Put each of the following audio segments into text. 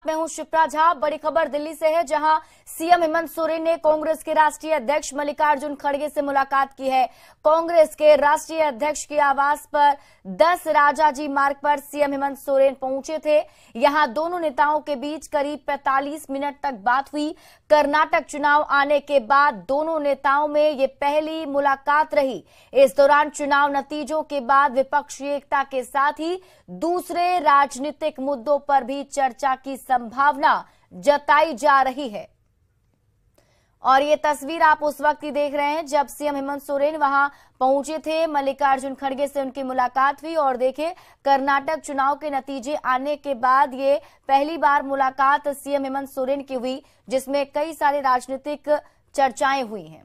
मैं हूं शिप्रा झा। बड़ी खबर दिल्ली से है, जहां सीएम हेमंत सोरेन ने कांग्रेस के राष्ट्रीय अध्यक्ष मल्लिकार्जुन खड़गे से मुलाकात की है। कांग्रेस के राष्ट्रीय अध्यक्ष के आवास पर 10 राजाजी मार्ग पर सीएम हेमंत सोरेन पहुंचे थे। यहां दोनों नेताओं के बीच करीब 45 मिनट तक बात हुई। कर्नाटक चुनाव आने के बाद दोनों नेताओं में ये पहली मुलाकात रही। इस दौरान चुनाव नतीजों के बाद विपक्षी एकता के साथ ही दूसरे राजनीतिक मुद्दों पर भी चर्चा की संभावना जताई जा रही है। और ये तस्वीर आप उस वक्त ही देख रहे हैं जब सीएम हेमंत सोरेन वहां पहुंचे थे। मल्लिकार्जुन खड़गे से उनकी मुलाकात हुई और देखे कर्नाटक चुनाव के नतीजे आने के बाद ये पहली बार मुलाकात सीएम हेमंत सोरेन की हुई, जिसमें कई सारे राजनीतिक चर्चाएं हुई हैं।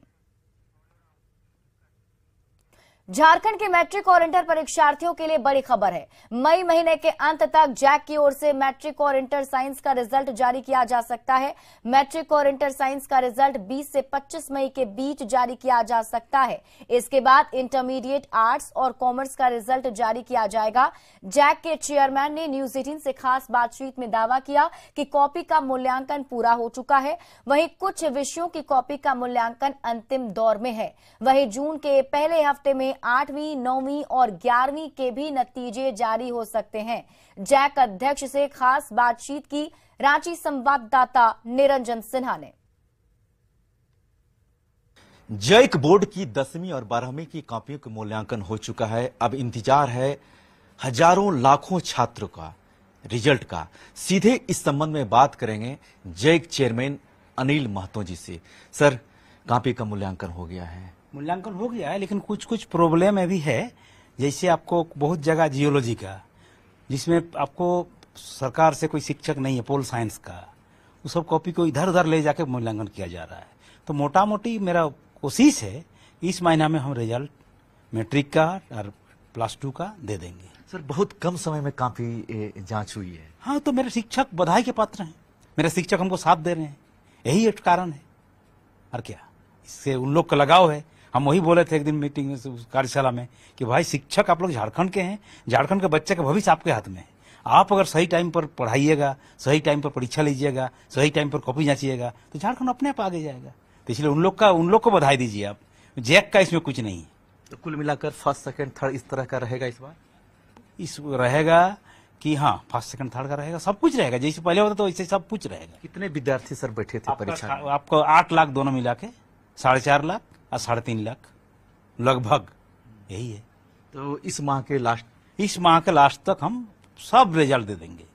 झारखंड के मैट्रिक और इंटर परीक्षार्थियों के लिए बड़ी खबर है। मई महीने के अंत तक जैक की ओर से मैट्रिक और इंटर साइंस का रिजल्ट जारी किया जा सकता है। मैट्रिक और इंटर साइंस का रिजल्ट 20 से 25 मई के बीच जारी किया जा सकता है। इसके बाद इंटरमीडिएट आर्ट्स और कॉमर्स का रिजल्ट जारी किया जाएगा। जैक के चेयरमैन ने न्यूज 18 से खास बातचीत में दावा किया कि कॉपी का मूल्यांकन पूरा हो चुका है। वहीं कुछ विषयों की कॉपी का मूल्यांकन अंतिम दौर में है। वहीं जून के पहले हफ्ते में 8वीं, 9वीं और 11वीं के भी नतीजे जारी हो सकते हैं। जैक अध्यक्ष से खास बातचीत की रांची संवाददाता निरंजन सिन्हा ने। जैक बोर्ड की 10वीं और 12वीं की कॉपियों का मूल्यांकन हो चुका है। अब इंतजार है हजारों लाखों छात्रों का रिजल्ट का। सीधे इस संबंध में बात करेंगे जैक चेयरमैन अनिल महतो जी से। सर, कॉपी का मूल्यांकन हो गया है? मूल्यांकन हो गया है, लेकिन कुछ प्रॉब्लम अभी है। जैसे आपको बहुत जगह जियोलॉजी का, जिसमें आपको सरकार से कोई शिक्षक नहीं है, पोल साइंस का, वो सब कॉपी को इधर उधर ले जाके मूल्यांकन किया जा रहा है। तो मोटा मोटी मेरा कोशिश है इस महीना में हम रिजल्ट मैट्रिक का और +2 का दे देंगे। सर, बहुत कम समय में काफी जांच हुई है। हाँ, तो मेरे शिक्षक बधाई के पात्र हैं। मेरे शिक्षक हमको साथ दे रहे हैं, यही एक कारण है। और क्या, इससे उन लोग का लगाव है। हम वही बोले थे एक दिन मीटिंग में, कार्यशाला में, कि भाई शिक्षक आप लोग झारखंड के हैं, झारखंड के बच्चे का भविष्य आपके हाथ में है। आप अगर सही टाइम पर पढ़ाइएगा, सही टाइम पर परीक्षा लीजिएगा, सही टाइम पर कॉपी जांचिएगा, तो झारखंड अपने आप आगे जाएगा। तो इसलिए उन लोग को बधाई दीजिए आप। जैक का इसमें कुछ नहीं है। तो कुल मिलाकर फर्स्ट, सेकंड, थर्ड इस तरह का रहेगा इस बार? इस रहेगा कि हाँ, फर्स्ट, सेकंड, थर्ड का रहेगा, सब कुछ रहेगा। जैसे पहले होता तो वैसे सब कुछ रहेगा। कितने विद्यार्थी सर बैठे थे परीक्षा में? आपको 8 लाख दोनों मिला के 4.5 लाख और 3.5 लाख लगभग यही है। तो इस माह के लास्ट तक हम सब रिजल्ट दे देंगे।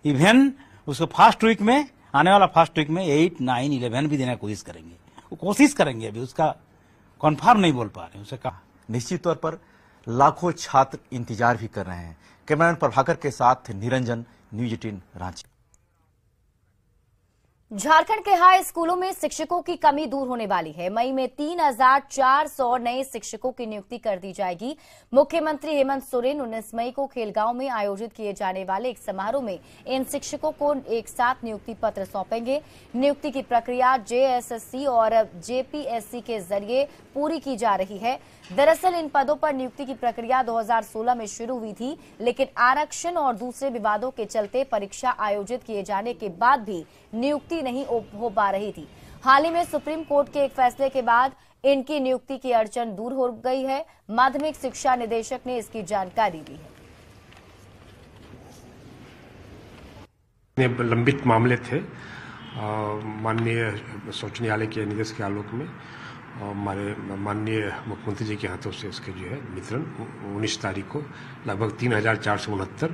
इवन उसको फर्स्ट वीक में, आने वाला फर्स्ट वीक में 8, 9, 11 भी देने की कोशिश करेंगे। वो कोशिश करेंगे, अभी उसका कन्फर्म नहीं बोल पा रहे हैं। उसे कहा निश्चित तौर पर लाखों छात्र इंतजार भी कर रहे हैं। कैमरामैन प्रभाकर के साथ निरंजन, न्यूज 18 रांची। झारखंड के हाई स्कूलों में शिक्षकों की कमी दूर होने वाली है। मई में 3,400 नए शिक्षकों की नियुक्ति कर दी जाएगी। मुख्यमंत्री हेमंत सोरेन 19 मई को खेलगांव में आयोजित किए जाने वाले एक समारोह में इन शिक्षकों को एक साथ नियुक्ति पत्र सौंपेंगे। नियुक्ति की प्रक्रिया JSSC और JPSC के जरिए पूरी की जा रही है। दरअसल इन पदों पर नियुक्ति की प्रक्रिया 2016 में शुरू हुई थी, लेकिन आरक्षण और दूसरे विवादों के चलते परीक्षा आयोजित किए जाने के बाद भी नियुक्ति नहीं हो पा रही थी। हाल ही में सुप्रीम कोर्ट के एक फैसले के बाद इनकी नियुक्ति की अड़चन दूर हो गई है। माध्यमिक शिक्षा निदेशक ने इसकी जानकारी दी है। लंबित मामले थे, माननीय सर्वोच्च न्यायालय के निर्देश के आलोक में हमारे माननीय मुख्यमंत्री जी के हाथों से इसके जो है वितरण 19 तारीख को लगभग 3,469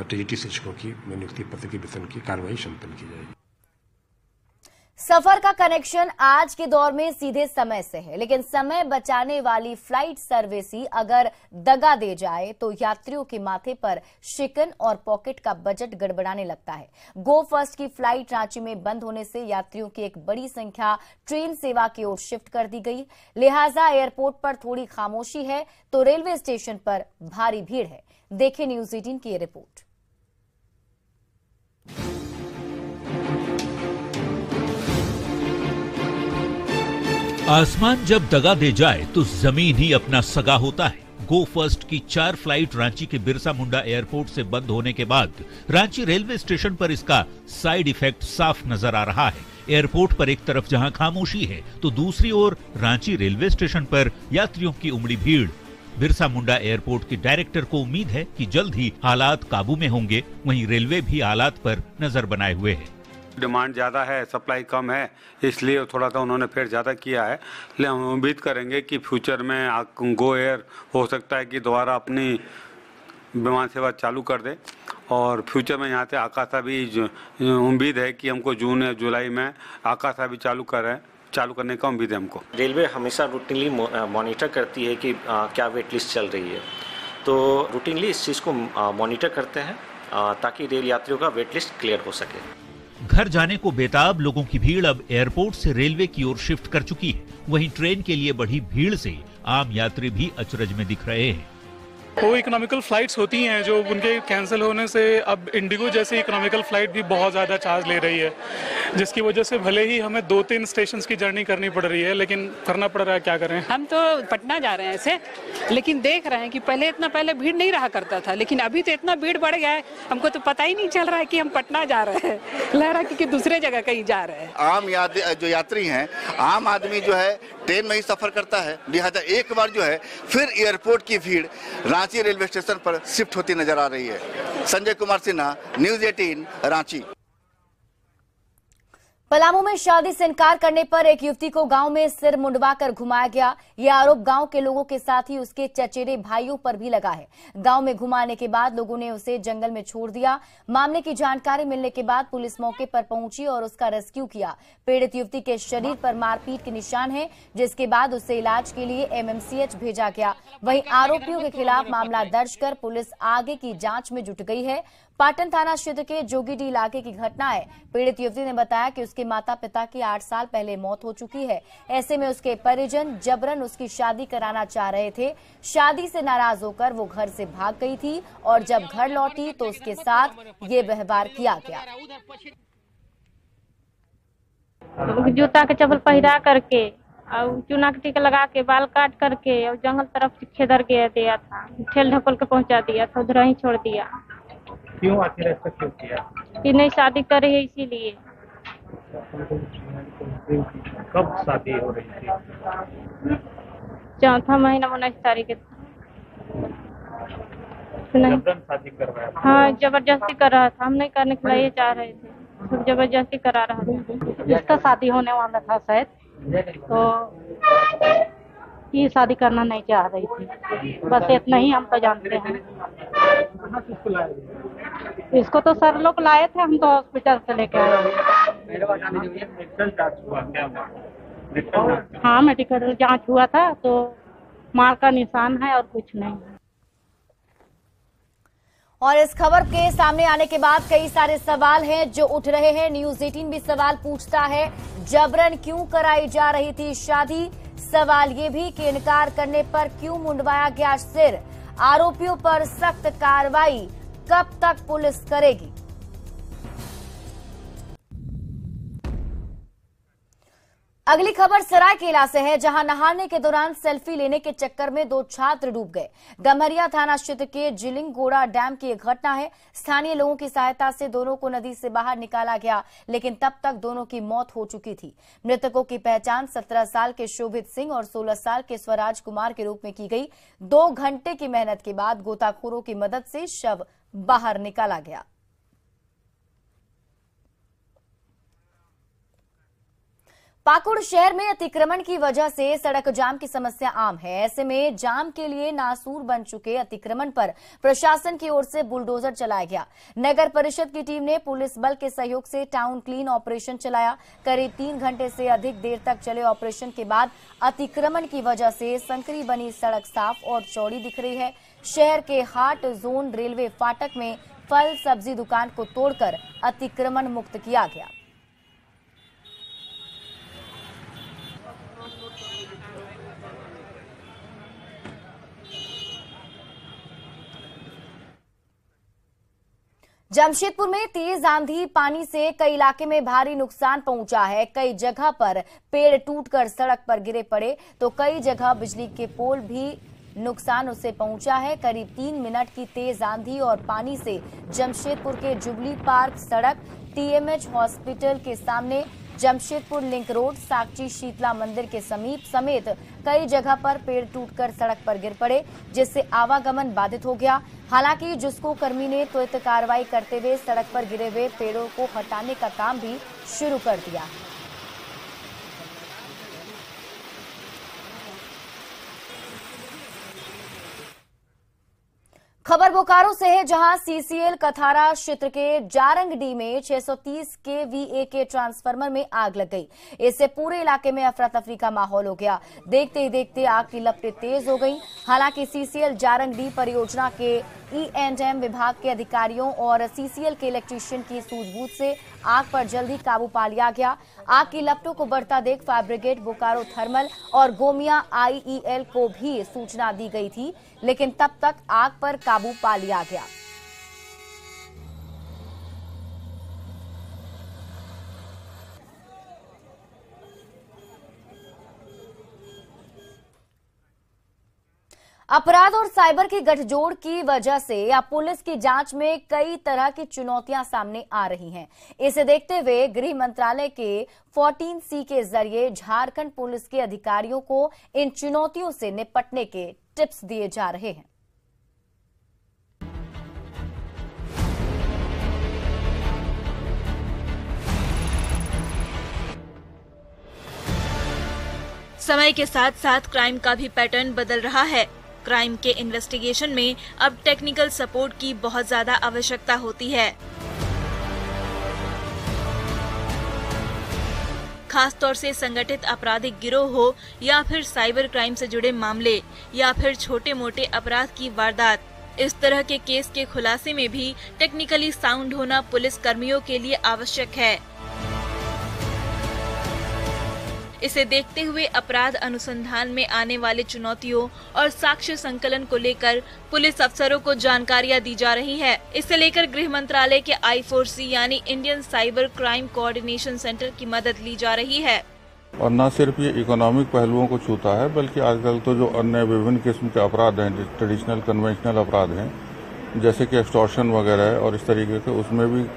TGT शिक्षकों की नियुक्ति पत्र के वितरण की कार्रवाई संपन्न की जाएगी। सफर का कनेक्शन आज के दौर में सीधे समय से है, लेकिन समय बचाने वाली फ्लाइट सर्विस ही अगर दगा दे जाए तो यात्रियों के माथे पर शिकन और पॉकेट का बजट गड़बड़ाने लगता है। गो फर्स्ट की फ्लाइट रांची में बंद होने से यात्रियों की एक बड़ी संख्या ट्रेन सेवा की ओर शिफ्ट कर दी गई। लिहाजा एयरपोर्ट पर थोड़ी खामोशी है तो रेलवे स्टेशन पर भारी भीड़ है। देखें न्यूज 18 की ये रिपोर्ट। आसमान जब दगा दे जाए तो जमीन ही अपना सगा होता है। गो फर्स्ट की 4 फ्लाइट रांची के बिरसा मुंडा एयरपोर्ट से बंद होने के बाद रांची रेलवे स्टेशन पर इसका साइड इफेक्ट साफ नजर आ रहा है। एयरपोर्ट पर एक तरफ जहां खामोशी है तो दूसरी ओर रांची रेलवे स्टेशन पर यात्रियों की उमड़ी भीड़। बिरसा मुंडा एयरपोर्ट के डायरेक्टर को उम्मीद है कि जल्द ही हालात काबू में होंगे, वहीं रेलवे भी हालात पर नजर बनाए हुए है। डिमांड ज़्यादा है, सप्लाई कम है, इसलिए थोड़ा सा उन्होंने फेयर ज़्यादा किया है। लेकिन हम उम्मीद करेंगे कि फ्यूचर में गो एयर हो सकता है कि दोबारा अपनी विमान सेवा चालू कर दे और फ्यूचर में यहाँ से आकाशा भी उम्मीद है कि हमको जून या जुलाई में आकाशा भी चालू करने का उम्मीद है हमको। रेलवे हमेशा रूटीनली मॉनिटर करती है कि क्या वेट लिस्ट चल रही है, तो रूटीनली इस चीज़ को मॉनिटर करते हैं ताकि रेल यात्रियों का वेट लिस्ट क्लियर हो सके। घर जाने को बेताब लोगों की भीड़ अब एयरपोर्ट से रेलवे की ओर शिफ्ट कर चुकी है। वहीं ट्रेन के लिए बढ़ी भीड़ से आम यात्री भी अचरज में दिख रहे हैं। वो इकोनॉमिकल फ्लाइट्स होती हैं जो उनके कैंसिल होने से अब इंडिगो जैसी इकोनॉमिकल फ्लाइट भी बहुत ज़्यादा चार्ज ले रही है, जिसकी वजह से भले ही हमें 2-3 स्टेशन की जर्नी करनी पड़ रही है, लेकिन करना पड़ रहा है, क्या करें। हम तो पटना जा रहे हैं ऐसे, लेकिन देख रहे हैं कि पहले भीड़ नहीं रहा करता था, लेकिन अभी तो इतना भीड़ बढ़ गया है, हमको तो पता ही नहीं चल रहा है कि हम पटना जा रहे हैं, लग रहा है कि दूसरे जगह कहीं जा रहे हैं। आम जो यात्री हैं, आम आदमी जो है ट्रेन में ही सफर करता है, लिहाजा एक बार जो है फिर एयरपोर्ट की भीड़ रांची रेलवे स्टेशन पर शिफ्ट होती नजर आ रही है। संजय कुमार सिन्हा, न्यूज़ 18 रांची। पलामू में शादी से इनकार करने पर एक युवती को गांव में सिर मुंडवाकर घुमाया गया। यह आरोप गांव के लोगों के साथ ही उसके चचेरे भाइयों पर भी लगा है। गांव में घुमाने के बाद लोगों ने उसे जंगल में छोड़ दिया। मामले की जानकारी मिलने के बाद पुलिस मौके पर पहुंची और उसका रेस्क्यू किया। पीड़ित युवती के शरीर पर मारपीट के निशान हैं, जिसके बाद उसे इलाज के लिए एमएमसीएच भेजा गया। वहीं आरोपियों के खिलाफ मामला दर्ज कर पुलिस आगे की जांच में जुट गई है। पाटन थाना क्षेत्र के जोगीडी इलाके की घटना है। पीड़ित युवती ने बताया कि उसके माता पिता की 8 साल पहले मौत हो चुकी है। ऐसे में उसके परिजन जबरन उसकी शादी कराना चाह रहे थे। शादी से नाराज होकर वो घर से भाग गई थी और जब घर लौटी तो उसके साथ ये व्यवहार किया गया। जूता के चप्पल पहिरा करके और चूना के टीका लगा के बाल काट करके और जंगल तरफ खेदर गया दिया था, ठेल ढकोल के पहुंचा दिया था, उधर ही छोड़ दिया। क्यों आखिर ऐसा क्यों किया? कि नहीं शादी करे है इसीलिए। कब शादी हो रही थी? 4था महीना 19 तारीख जबरन शादी करवाया? हाँ, जबरदस्ती कर रहा था, हम नहीं करने के लिए चाह रहे थे, सब जबरदस्ती करा रहा था। इसका शादी होने वाला था शायद, तो ये शादी करना नहीं चाह रही थी, बस इतना ही हम तो जानते हैं। इसको तो सर लोग लाए थे, हम तो हॉस्पिटल से लेके आए। हाँ, मेडिकल जांच हुआ था तो मार का निशान है और कुछ नहीं। और इस खबर के सामने आने के बाद कई सारे सवाल हैं जो उठ रहे हैं। न्यूज़ 18 भी सवाल पूछता है, जबरन क्यों कराई जा रही थी शादी? सवाल ये भी कि इनकार करने पर क्यों मुंडवाया गया सिर? आरोपियों पर सख्त कार्रवाई कब तक पुलिस करेगी? अगली खबर सरायकेला से है, जहां नहाने के दौरान सेल्फी लेने के चक्कर में 2 छात्र डूब गए। गम्हरिया थाना क्षेत्र के जिलिंगोड़ा डैम की एक घटना है। स्थानीय लोगों की सहायता से दोनों को नदी से बाहर निकाला गया, लेकिन तब तक दोनों की मौत हो चुकी थी। मृतकों की पहचान 17 साल के शोभित सिंह और 16 साल के स्वराज कुमार के रूप में की गई। 2 घंटे की मेहनत के बाद गोताखोरों की मदद से शव बाहर निकाला गया। पाकुड़ शहर में अतिक्रमण की वजह से सड़क जाम की समस्या आम है। ऐसे में जाम के लिए नासूर बन चुके अतिक्रमण पर प्रशासन की ओर से बुलडोजर चलाया गया। नगर परिषद की टीम ने पुलिस बल के सहयोग से टाउन क्लीन ऑपरेशन चलाया। करीब 3 घंटे से अधिक देर तक चले ऑपरेशन के बाद अतिक्रमण की वजह से संकरी बनी सड़क साफ और चौड़ी दिख रही है। शहर के हाट जोन रेलवे फाटक में फल सब्जी दुकान को तोड़कर अतिक्रमण मुक्त किया गया। जमशेदपुर में तेज आंधी पानी से कई इलाके में भारी नुकसान पहुंचा है। कई जगह पर पेड़ टूटकर सड़क पर गिरे पड़े तो कई जगह बिजली के पोल भी नुकसान उसे पहुंचा है। करीब 3 मिनट की तेज आंधी और पानी से जमशेदपुर के जुबली पार्क सड़क, TMH हॉस्पिटल के सामने, जमशेदपुर लिंक रोड, साक्षी शीतला मंदिर के समीप समेत कई जगह पर पेड़ टूटकर सड़क पर गिर पड़े, जिससे आवागमन बाधित हो गया। हालांकि जुस्को कर्मी ने त्वरित कार्रवाई करते हुए सड़क पर गिरे हुए पेड़ों को हटाने का काम भी शुरू कर दिया। खबर बोकारो से है, जहां CCL कथारा क्षेत्र के जारंगडी में 630 kVA के ट्रांसफार्मर में आग लग गई। इससे पूरे इलाके में अफरा तफरी का माहौल हो गया। देखते ही देखते आग की लपटें तेज हो गईं। हालांकि CCL जारंगडी परियोजना के E&M विभाग के अधिकारियों और CCL के इलेक्ट्रीशियन की सूझबूझ से आग पर जल्द ही काबू पा लिया गया। आग की लपटों को बढ़ता देख फायर ब्रिगेड, बोकारो थर्मल और गोमिया IEL को भी सूचना दी गई थी, लेकिन तब तक आग पर काबू पा लिया गया। अपराध और साइबर की गठजोड़ की वजह से अब पुलिस की जांच में कई तरह की चुनौतियां सामने आ रही हैं। इसे देखते हुए गृह मंत्रालय के 14C के जरिए झारखंड पुलिस के अधिकारियों को इन चुनौतियों से निपटने के टिप्स दिए जा रहे हैं। समय के साथ साथ क्राइम का भी पैटर्न बदल रहा है। क्राइम के इन्वेस्टिगेशन में अब टेक्निकल सपोर्ट की बहुत ज्यादा आवश्यकता होती है। खासतौर से संगठित आपराधिक गिरोह हो या फिर साइबर क्राइम से जुड़े मामले या फिर छोटे मोटे अपराध की वारदात, इस तरह के केस के खुलासे में भी टेक्निकली साउंड होना पुलिस कर्मियों के लिए आवश्यक है। इसे देखते हुए अपराध अनुसंधान में आने वाले चुनौतियों और साक्ष्य संकलन को लेकर पुलिस अफसरों को जानकारियां दी जा रही है। इसे लेकर गृह मंत्रालय के I4C यानी Indian cyber crime coordination centre की मदद ली जा रही है। और न सिर्फ ये इकोनॉमिक पहलुओं को छूता है, बल्कि आजकल तो जो अन्य विभिन्न किस्म के अपराध हैं, ट्रेडिशनल कन्वेंशनल अपराध हैं, जैसे कि एक्सटॉर्शन वगैरह है और इस तरीके के, उसमें भी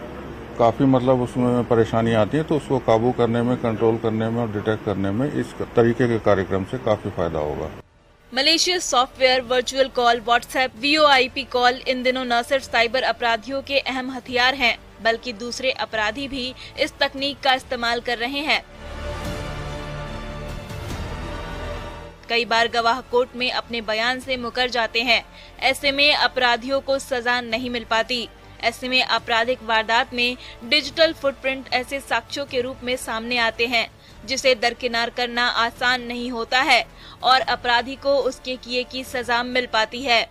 काफ़ी उसमें परेशानी आती है। तो उसको काबू करने में, कंट्रोल करने में और डिटेक्ट करने में इस तरीके के कार्यक्रम से काफ़ी फायदा होगा। Malicious software, virtual call, WhatsApp, VoIP call in दिनों न सिर्फ साइबर अपराधियों के अहम हथियार हैं, बल्कि दूसरे अपराधी भी इस तकनीक का इस्तेमाल कर रहे हैं। कई बार गवाह कोर्ट में अपने बयान से मुकर जाते हैं। ऐसे में अपराधियों को सजा नहीं मिल पाती। ऐसे में आपराधिक वारदात में डिजिटल फुटप्रिंट ऐसे साक्ष्यों के रूप में सामने आते हैं, जिसे दरकिनार करना आसान नहीं होता है और अपराधी को उसके किए की सजा मिल पाती है।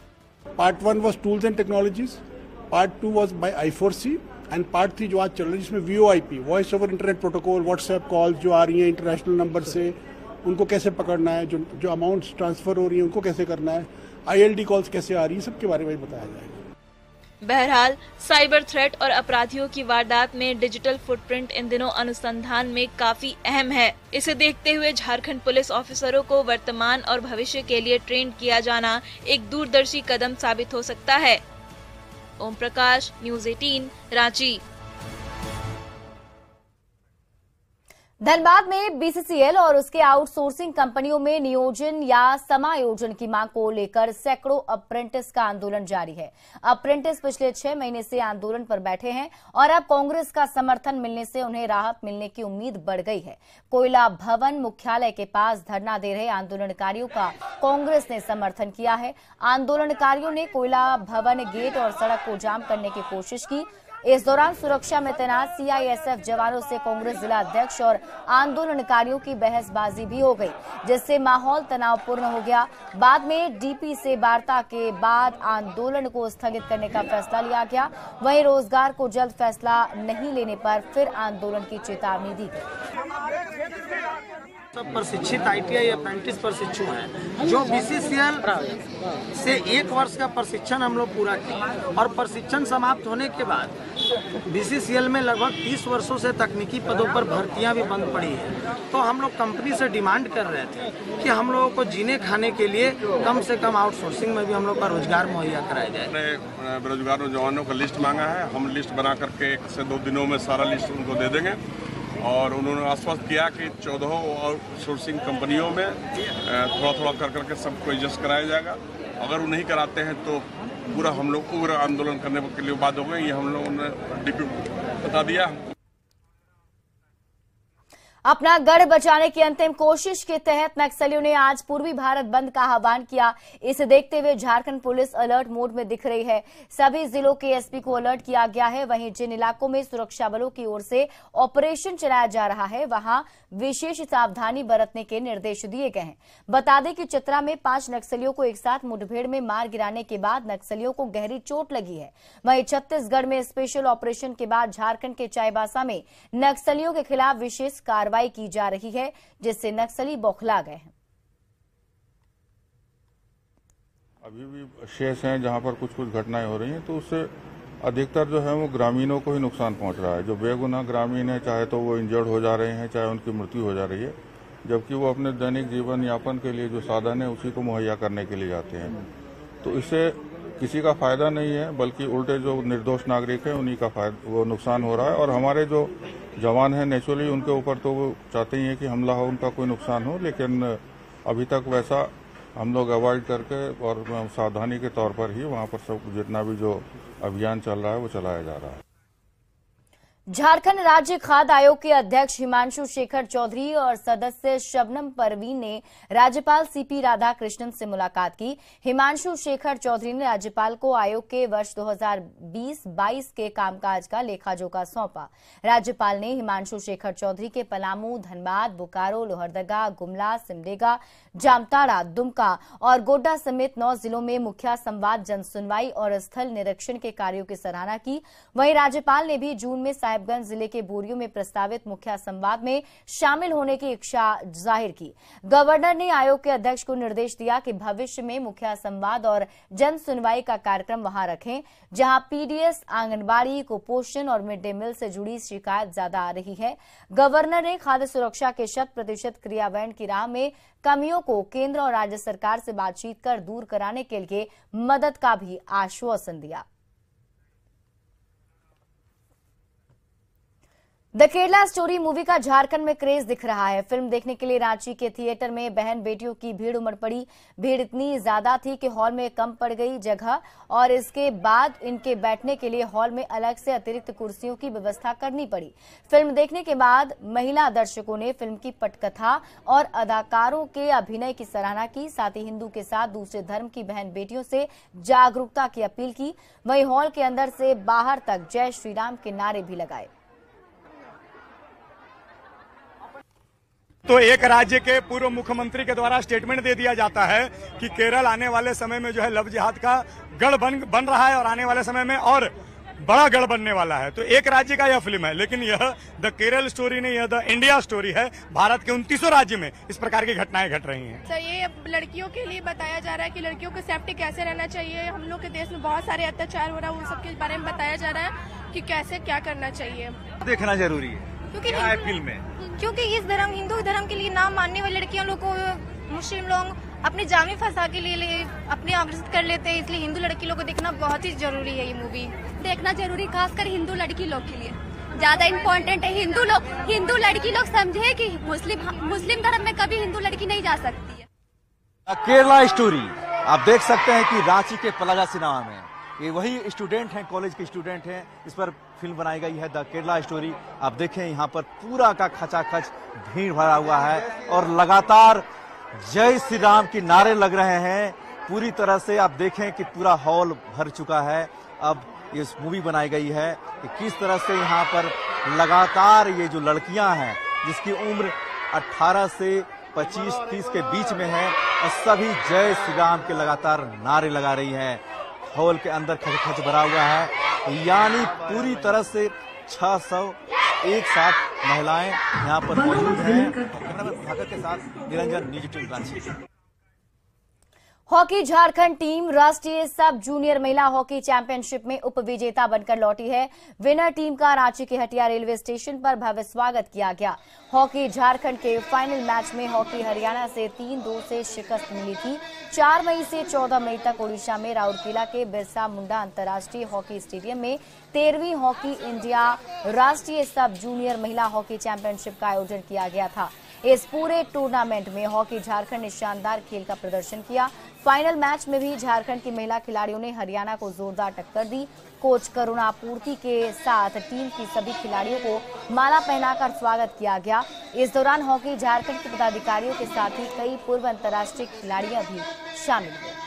Part 1 was tools and technologies, part 2 was by I4C and part 3 जो आज चल रही है जिसमें VoIP, voice over internet protocol, WhatsApp call जो आ रही है इंटरनेशनल नंबर से, उनको कैसे पकड़ना है, जो अमाउंट्स ट्रांसफर हो रही है उनको कैसे करना है, ILD कॉल्स कैसे आ रही है, सबके बारे में बताया जाएगा। बहरहाल साइबर थ्रेट और अपराधियों की वारदात में डिजिटल फुटप्रिंट इन दिनों अनुसंधान में काफी अहम है। इसे देखते हुए झारखंड पुलिस ऑफिसरों को वर्तमान और भविष्य के लिए ट्रेन किया जाना एक दूरदर्शी कदम साबित हो सकता है। ओम प्रकाश, न्यूज़ 18, रांची। धनबाद में BCCL और उसके आउटसोर्सिंग कंपनियों में नियोजन या समायोजन की मांग को लेकर सैकड़ों अप्रेंटिस का आंदोलन जारी है। अप्रेंटिस पिछले 6 महीने से आंदोलन पर बैठे हैं और अब कांग्रेस का समर्थन मिलने से उन्हें राहत मिलने की उम्मीद बढ़ गई है। कोयला भवन मुख्यालय के पास धरना दे रहे आंदोलनकारियों का कांग्रेस ने समर्थन किया है। आंदोलनकारियों ने कोयला भवन गेट और सड़क को जाम करने की कोशिश की। इस दौरान सुरक्षा में तैनात CISF जवानों से कांग्रेस जिला अध्यक्ष और आंदोलनकारियों की बहसबाजी भी हो गई, जिससे माहौल तनावपूर्ण हो गया। बाद में DP से वार्ता के बाद आंदोलन को स्थगित करने का फैसला लिया गया। वहीं रोजगार को जल्द फैसला नहीं लेने पर फिर आंदोलन की चेतावनी दी गई। सब प्रशिक्षित ITI अप्रेंटिस प्रशिक्षु हैं जो BCCL से 1 वर्ष का प्रशिक्षण हम लोग पूरा किए और प्रशिक्षण समाप्त होने के बाद बीसीसीएल में लगभग 30 वर्षों से तकनीकी पदों पर भर्तियां भी बंद पड़ी है। तो हम लोग कंपनी से डिमांड कर रहे थे कि हम लोगों को जीने खाने के लिए कम से कम आउटसोर्सिंग में भी हम लोग का रोजगार मुहैया कराया जाए। हमने बेरोजगार नौजवानों का लिस्ट मांगा है, हम लिस्ट बना करके 1 से 2 दिनों में सारा लिस्ट उनको दे देंगे और उन्होंने आश्वस्त किया कि 14 आउटसोर्सिंग कंपनियों में थोड़ा कर करके सबको एडजस्ट कराया जाएगा। अगर वो नहीं कराते हैं तो पूरा हम लोग उग्र आंदोलन करने के लिए बात हो गई। ये हम लोगों ने डीपी बता दिया। अपना गढ़ बचाने की अंतिम कोशिश के तहत नक्सलियों ने आज पूर्वी भारत बंद का आह्वान किया। इसे देखते हुए झारखंड पुलिस अलर्ट मोड में दिख रही है। सभी जिलों के एसपी को अलर्ट किया गया है। वहीं जिन इलाकों में सुरक्षा बलों की ओर से ऑपरेशन चलाया जा रहा है वहां विशेष सावधानी बरतने के निर्देश दिए गए हैं। बता दें कि चतरा में 5 नक्सलियों को एक साथ मुठभेड़ में मार गिराने के बाद नक्सलियों को गहरी चोट लगी है। वहीं छत्तीसगढ़ में स्पेशल ऑपरेशन के बाद झारखंड के चाईबासा में नक्सलियों के खिलाफ विशेष कार्रवाई की जा रही है, जिससे नक्सली बौखला गए हैं। अभी भी शेष हैं जहां पर कुछ घटनाएं हो रही हैं, तो उससे अधिकतर जो है वो ग्रामीणों को ही नुकसान पहुंच रहा है। जो बेगुनाह ग्रामीण है, चाहे तो वो इंजर्ड हो जा रहे हैं, चाहे उनकी मृत्यु हो जा रही है, जबकि वो अपने दैनिक जीवन यापन के लिए जो साधन है उसी को मुहैया करने के लिए जाते हैं। तो इससे किसी का फायदा नहीं है, बल्कि उल्टे जो निर्दोष नागरिक हैं उन्हीं का वो नुकसान हो रहा है। और हमारे जो जवान हैं नेचुरली उनके ऊपर तो वो चाहते ही हैं कि हमला हो, उनका कोई नुकसान हो, लेकिन अभी तक वैसा हम लोग अवॉइड करके और सावधानी के तौर पर ही वहाँ पर सब जितना भी जो अभियान चल रहा है वो चलाया जा रहा है। झारखंड राज्य खाद्य आयोग के अध्यक्ष हिमांशु शेखर चौधरी और सदस्य शबनम परवीन ने राज्यपाल सीपी राधाकृष्णन से मुलाकात की। हिमांशु शेखर चौधरी ने राज्यपाल को आयोग के वर्ष 2020-22 के कामकाज का लेखा-जोखा सौंपा। राज्यपाल ने हिमांशु शेखर चौधरी के पलामू, धनबाद, बोकारो, लोहरदगा, गुमला, सिमडेगा, जामताड़ा, दुमका और गोड्डा समेत 9 जिलों में मुखिया संवाद, जनसुनवाई और स्थल निरीक्षण के कार्यों की सराहना की। वहीं राज्यपाल ने भी जून में साहिबगंज जिले के बोरियो में प्रस्तावित मुखिया संवाद में शामिल होने की इच्छा जाहिर की। गवर्नर ने आयोग के अध्यक्ष को निर्देश दिया कि भविष्य में मुखिया संवाद और जन सुनवाई का कार्यक्रम वहां रखें जहां पीडीएस, आंगनबाड़ी, कुपोषण और मिड डे मील से जुड़ी शिकायत ज्यादा आ रही है। गवर्नर ने खाद्य सुरक्षा के 100% क्रियान्वयन की राह में कमियों को केंद्र और राज्य सरकार से बातचीत कर दूर कराने के लिए मदद का भी आश्वासन दिया। द केरला स्टोरी मूवी का झारखंड में क्रेज दिख रहा है। फिल्म देखने के लिए रांची के थिएटर में बहन बेटियों की भीड़ उमड़ पड़ी। भीड़ इतनी ज्यादा थी कि हॉल में कम पड़ गई जगह और इसके बाद इनके बैठने के लिए हॉल में अलग से अतिरिक्त कुर्सियों की व्यवस्था करनी पड़ी। फिल्म देखने के बाद महिला दर्शकों ने फिल्म की पटकथा और अदाकारों के अभिनय की सराहना की। साथ ही हिंदू के साथ दूसरे धर्म की बहन बेटियों से जागरूकता की अपील की। वहीं हॉल के अंदर से बाहर तक जय श्री राम के नारे भी लगाए। तो एक राज्य के पूर्व मुख्यमंत्री के द्वारा स्टेटमेंट दे दिया जाता है कि केरल आने वाले समय में जो है लव जिहाद का गढ़ बन रहा है और आने वाले समय में और बड़ा गढ़ बनने वाला है। तो एक राज्य का यह फिल्म है, लेकिन यह द केरल स्टोरी नहीं, यह द इंडिया स्टोरी है। भारत के 29 राज्य में इस प्रकार की घटनाएं घट रही हैं। सर, ये लड़कियों के लिए बताया जा रहा है कि लड़कियों को सेफ्टी कैसे रहना चाहिए। हम लोग के देश में बहुत सारे अत्याचार हो रहा है, उन सब के बारे में बताया जा रहा है कि कैसे क्या करना चाहिए। देखना जरूरी है क्योंकि फिल्म में, क्योंकि इस धर्म, हिंदू धर्म के लिए ना मानने वाली लड़कियों लोग को मुस्लिम लोग अपने जामे फंसा के लिए अपने आकर्षित कर लेते हैं, इसलिए हिंदू लड़की लोग को देखना बहुत ही जरूरी है। ये मूवी देखना जरूरी, खासकर हिंदू लड़की लोग के लिए ज्यादा इम्पोर्टेंट है। हिंदू लड़की लोग समझे कि मुस्लिम धर्म में कभी हिंदू लड़की नहीं जा सकती है। केरला स्टोरी आप देख सकते हैं कि रांची के प्लाजा सिनेमा में ये वही स्टूडेंट हैं, कॉलेज के स्टूडेंट हैं, इस पर फिल्म बनाई गई है द केरला स्टोरी। आप देखें यहाँ पर पूरा का खचाखच भीड़ भरा हुआ है और लगातार जय श्री राम के नारे लग रहे हैं। पूरी तरह से आप देखें कि पूरा हॉल भर चुका है। अब ये मूवी बनाई गई है कि किस तरह से यहाँ पर लगातार ये जो लड़कियां हैं जिसकी उम्र 18 से 25-30 के बीच में है और सभी जय श्री राम के लगातार नारे लगा रही हैं। हॉल के अंदर खच भरा हुआ है, यानी पूरी तरह से 600 एक साथ महिलाएं यहाँ पर मौजूद हैं। के साथ Niranjan, news 18 Ranchi. Hockey Jharkhand team राष्ट्रीय सब जूनियर महिला हॉकी चैंपियनशिप में उपविजेता बनकर लौटी है। विनर टीम का रांची के हटिया रेलवे स्टेशन पर भव्य स्वागत किया गया। हॉकी झारखंड के फाइनल मैच में हॉकी हरियाणा से 3-2 से शिकस्त मिली थी। 4 मई से 14 मई तक ओडिशा में राउरकेला के बिरसा मुंडा अंतर्राष्ट्रीय हॉकी स्टेडियम में 13वीं हॉकी इंडिया राष्ट्रीय सब जूनियर महिला हॉकी चैंपियनशिप का आयोजन किया गया था। इस पूरे टूर्नामेंट में हॉकी झारखंड ने शानदार खेल का प्रदर्शन किया। फाइनल मैच में भी झारखंड की महिला खिलाड़ियों ने हरियाणा को जोरदार टक्कर दी। कोच करुणापूर्ति के साथ टीम की सभी खिलाड़ियों को माला पहनाकर स्वागत किया गया। इस दौरान हॉकी झारखंड के पदाधिकारियों के साथ ही कई पूर्व अंतर्राष्ट्रीय खिलाड़ियां भी शामिल हुए।